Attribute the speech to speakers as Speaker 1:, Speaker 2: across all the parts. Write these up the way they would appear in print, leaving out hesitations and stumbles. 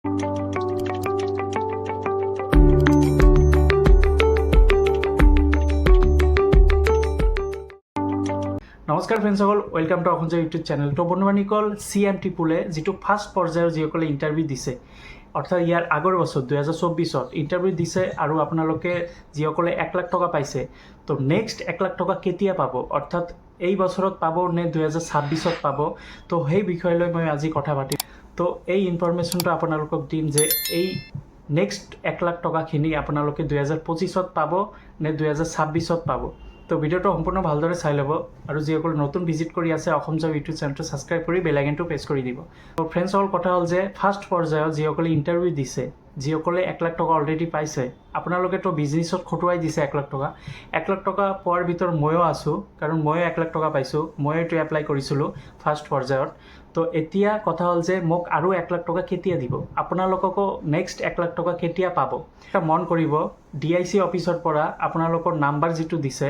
Speaker 1: নমস্কাৰ ফ্ৰেণ্ডসকল, welcome to Assam YouTube channel. তো বন্ধুবান্ধৱীসকল, CMT পুলে যিটো ফাৰ্ষ্ট পৰ্যায়ৰ যিসকলে ইণ্টাৰভিউ দিছে, অৰ্থাৎ ইয়াৰ আগৰ বছৰ 2024ত ইণ্টাৰভিউ দিছে আৰু আপোনালোকে যিসকলে 1 লাখ টকা পাইছে, তো নেক্সট 1 লাখ টকা কেতিয়া পাব, অৰ্থাৎ এই বছৰত পাব নে 2026ত পাব, তো সেই বিষয়লৈ মই আজি কথা পাতিম। তো এই ইনফৰমেশ্যনটো আপোনালোকক দিম যে এই নেক্সট 1 লাখ টকাখিনি আপোনালোকে 2025ত পাব নে 2026ত পাব। তো ভিডিওটো সম্পূৰ্ণ ভালদৰে চাই ল'ব আৰু যিসকলে নতুন ভিজিট কৰি আছে অসম জব ইউটিউব চেনেলটো ছাবস্ক্ৰাইব কৰি বেল আইকনটো প্ৰেছ কৰি দিব। তো ফ্ৰেণ্ডছসকল, কথা হ'ল যে ফাৰ্ষ্ট পৰ্যায়ত যিসকলে ইণ্টাৰভিউ দিছে, যিসকলে 1 লাখ টকা অলৰেডি পাইছে, আপোনালোকেতো বিজনেছত খটুৱাই দিছে 1 লাখ টকা। 1 লাখ টকা পোৱাৰ ভিতৰত ময়ো আছোঁ, কাৰণ ময়ো 1 লাখ টকা পাইছোঁ। ময়ো এইটো এপ্লাই কৰিছিলোঁ ফাৰ্ষ্ট পৰ্যায়ত। তো এতিয়া কথা হ'ল যে মোক আৰু 1 লাখ টকা কেতিয়া দিব, আপোনালোককো নেক্সট 1 লাখ টকা কেতিয়া পাব। এটা মন কৰিব, DIC অফিচৰ পৰা আপোনালোকৰ নাম্বাৰ যিটো দিছে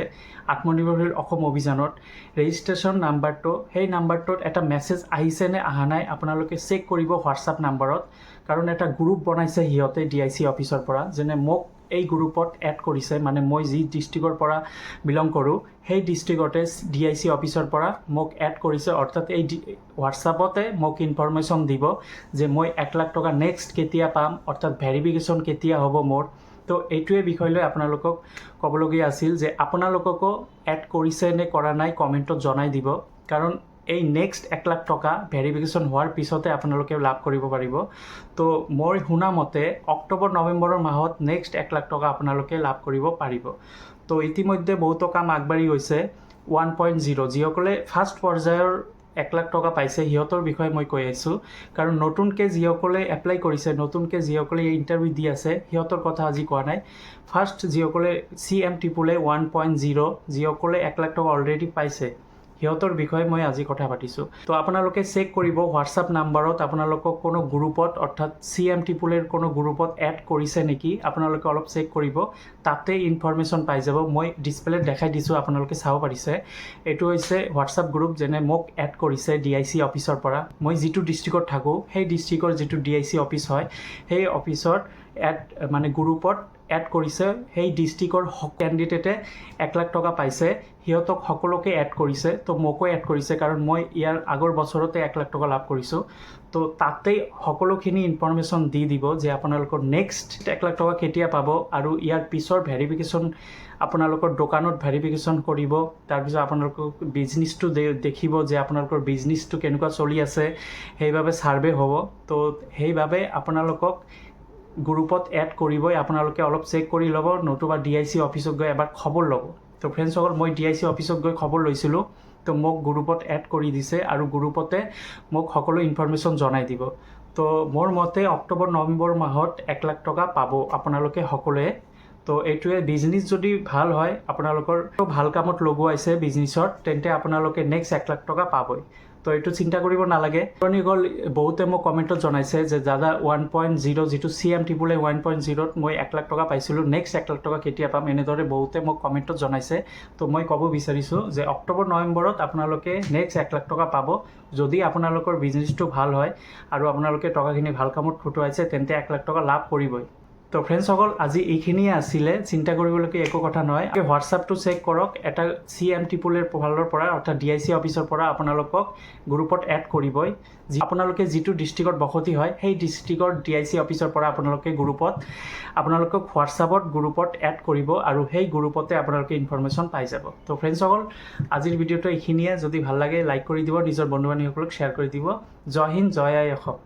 Speaker 1: আত্মনিৰ্ভৰশীল অসম অভিযানত ৰেজিষ্ট্ৰেশ্যন নাম্বাৰটো, সেই নাম্বাৰটোত এটা মেছেজ আহিছে নে অহা নাই আপোনালোকে চেক কৰিব হোৱাটছআপ নাম্বাৰত। কাৰণ এটা গ্ৰুপ বনাইছে সিহঁতে DIC অফিচৰ পৰা, যেনে মোক এই গ্ৰুপত এড কৰিছে, মানে মই যি ডিষ্ট্ৰিক্টৰ পৰা বিলং কৰোঁ সেই ডিষ্ট্ৰিক্টতে DIC অফিচৰ পৰা মোক এড কৰিছে। অৰ্থাৎ এই হোৱাটছআপতে মোক ইনফৰমেশ্যন দিব যে মই 1 লাখ টকা নেক্সট কেতিয়া পাম, অৰ্থাৎ ভেৰিফিকেশ্যন কেতিয়া হ'ব মোৰ। তো এইটোৱে বিষয় লৈ আপোনালোকক ক'বলগীয়া আছিল যে আপোনালোককো এড কৰিছে নে কৰা নাই কমেণ্টত জনাই দিব। কাৰণ এই নেক্সট 1 লাখ টকা ভেৰিফিকেশ্যন হোৱাৰ পিছতে আপোনালোকে লাভ কৰিব পাৰিব। তো মই শুনা মতে অক্টোবৰ নৱেম্বৰৰ মাহত নেক্সট 1 লাখ টকা আপোনালোকে লাভ কৰিব পাৰিব। তো ইতিমধ্যে বহুতো কাম আগবাঢ়ি গৈছে। 1.0 যিসকলে ফাৰ্ষ্ট পৰ্যায়ৰ 1 লাখ টকা পাইছে সিহঁতৰ বিষয়ে মই কৈ আছোঁ, কাৰণ নতুনকৈ যিসকলে এপ্লাই কৰিছে, নতুনকৈ যিসকলে ইণ্টাৰভিউ দি আছে সিহঁতৰ কথা আজি কোৱা নাই। ফাৰ্ষ্ট যিসকলে CMT পুলে 1.0 যিসকলে 1 লাখ টকা অলৰেডি পাইছে সিহঁতৰ বিষয়ে মই আজি কথা পাতিছোঁ। তো আপোনালোকে চেক কৰিব হোৱাটছআপ নাম্বাৰত আপোনালোকক কোনো গ্ৰুপত, অৰ্থাৎ CMT পুলেৰ কোনো গ্ৰুপত এড কৰিছে নেকি, আপোনালোকে অলপ চেক কৰিব, তাতে ইনফৰমেশ্যন পাই যাব। মই ডিছপ্লেত দেখাই দিছোঁ, আপোনালোকে চাব পাৰিছে। এইটো হৈছে হোৱাটছআপ গ্ৰুপ, যেনে মোক এড কৰিছে DIC অফিচৰ পৰা। মই যিটো ডিষ্ট্ৰিক্টত থাকোঁ সেই ডিষ্ট্ৰিক্টৰ যিটো DIC অফিচ হয় সেই অফিচত এড, মানে গ্ৰুপত এড কৰিছে। সেই ডিষ্ট্ৰিক্টৰ কেণ্ডিডেটে 1 লাখ টকা পাইছে, সিহঁতক সকলোকে এড কৰিছে। তো মোকো এড কৰিছে, কাৰণ মই ইয়াৰ আগৰ বছৰতে 1 লাখ টকা লাভ কৰিছোঁ। তো তাতেই সকলোখিনি ইনফৰমেশ্যন দি দিব যে আপোনালোকৰ নেক্সট 1 লাখ টকা কেতিয়া পাব, আৰু ইয়াৰ পিছৰ ভেৰিফিকেশ্যন আপোনালোকৰ দোকানত ভেৰিফিকেশ্যন কৰিব। তাৰপিছত আপোনালোকৰ বিজনেছটো দেখিব যে আপোনালোকৰ বিজনেছটো কেনেকুৱা চলি আছে, সেইবাবে ছাৰ্ভে হ'ব। তো সেইবাবে আপোনালোকক গ্ৰুপত এড কৰিবই, আপোনালোকে অলপ চেক কৰি ল'ব, নতুবা DIC অফিচত গৈ এবাৰ খবৰ ল'ব। তো ফ্ৰেণ্ডছসকল, মই DIC অফিচত গৈ খবৰ লৈছিলোঁ। তো মোক গ্ৰুপত এড কৰি দিছে আৰু গ্ৰুপতে মোক সকলো ইনফৰমেশ্যন জনাই দিব। তো মোৰ মতে অক্টোবৰ নৱেম্বৰ মাহত 1 লাখ টকা পাব আপোনালোকে সকলোৱে। তো এইটোৱে বিজনেছ যদি ভাল হয়, আপোনালোকৰ ভাল কামত লগোৱাইছে বিজনেছত, তেন্তে আপোনালোকে নেক্সট 1 লাখ টকা পাবই। তো এইটো চিন্তা কৰিব নালাগে। গ'ল বহুতে মোক কমেণ্টত জনাইছে যে দাদা 1.0 যিটো CMT পুলে 1.0ত মই 1 লাখ টকা পাইছিলোঁ, নেক্সট 1 লাখ টকা কেতিয়া পাম, এনেদৰে বহুতে মোক কমেণ্টত জনাইছে। তো মই ক'ব বিচাৰিছোঁ যে অক্টোবৰ নৱেম্বৰত আপোনালোকে নেক্সট 1 লাখ টকা পাব, যদি আপোনালোকৰ বিজনেছটো ভাল হয় আৰু আপোনালোকে টকাখিনি ভাল কামত খটুৱাইছে, তেন্তে 1 লাখ টকা লাভ কৰিবই। তো ফ্ৰেণ্ডছসকল, আজি এইখিনিয়ে আছিলে, চিন্তা কৰিবলগীয়া একো কথা নহয়। হোৱাটছআপটো চেক কৰক, এটা CMT পুলেৰ ফালৰ পৰা, অৰ্থাৎ DIC অফিচৰ পৰা আপোনালোকক গ্ৰুপত এড কৰিবই। আপোনালোকে যিটো ডিষ্ট্ৰিক্টত বসতি হয় সেই ডিষ্ট্ৰিক্টৰ DIC অফিচৰ পৰা আপোনালোকে আপোনালোকক হোৱাটছআপত গ্ৰুপত এড কৰিব, আৰু সেই গ্ৰুপতে আপোনালোকে ইনফৰমেশ্যন পাই যাব। তো ফ্ৰেণ্ডছসকল, আজিৰ ভিডিঅ'টো এইখিনিয়ে। যদি ভাল লাগে লাইক কৰি দিব, নিজৰ বন্ধু বান্ধৱীসকলক শ্বেয়াৰ কৰি দিব। জয় হিন্দ, জয় আই অসম।